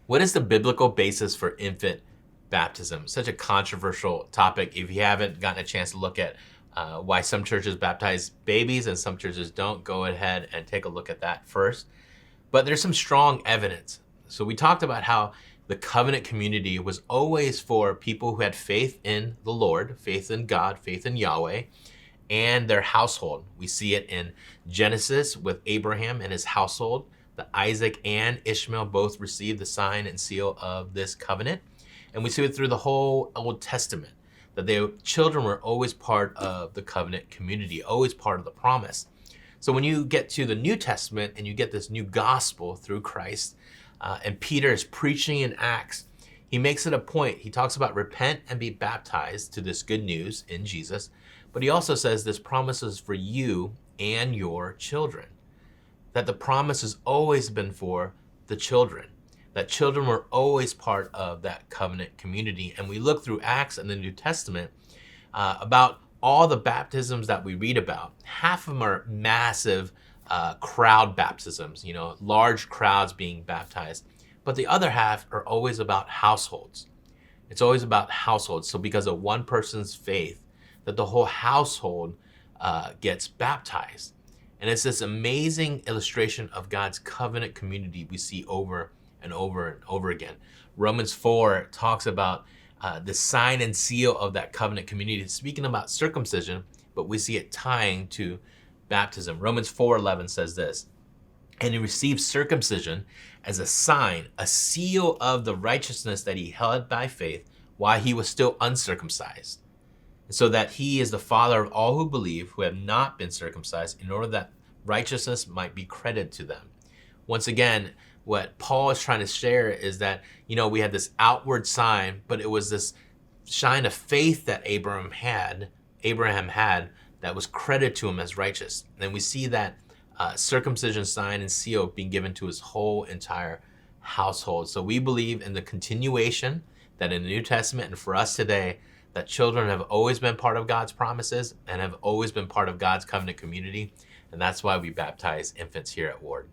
What is the biblical basis for infant baptism? Such a controversial topic. If you haven't gotten a chance to look at why some churches baptize babies and some churches don't, go ahead and take a look at that first. But there's some strong evidence. So we talked about how the covenant community was always for people who had faith in the Lord, faith in God, faith in Yahweh, and their household. We see it in Genesis with Abraham and his household. That Isaac and Ishmael both received the sign and seal of this covenant. And we see it through the whole Old Testament, that their children were always part of the covenant community, always part of the promise. So when you get to the New Testament and you get this new gospel through Christ, and Peter is preaching in Acts, he makes it a point. He talks about repent and be baptized to this good news in Jesus. But he also says this promise is for you and your children. That the promise has always been for the children. That children were always part of that covenant community. And we look through Acts and the New Testament about all the baptisms that we read about. Half of them are massive crowd baptisms, large crowds being baptized. But the other half are always about households. It's always about households. So because of one person's faith, that the whole household gets baptized. And it's this amazing illustration of God's covenant community we see over and over and over again. Romans 4 talks about the sign and seal of that covenant community, speaking about circumcision, but we see it tying to baptism. Romans 4:11 says this, and he received circumcision as a sign, a seal of the righteousness that he held by faith while he was still uncircumcised, so that he is the father of all who believe, who have not been circumcised, in order that righteousness might be credited to them. Once again, what Paul is trying to share is that, we had this outward sign, but it was this sign of faith that Abraham had that was credited to him as righteous. And we see that circumcision sign and seal being given to his whole entire household. So we believe in the continuation that in the New Testament and for us today, that children have always been part of God's promises and have always been part of God's covenant community. And that's why we baptize infants here at Ward.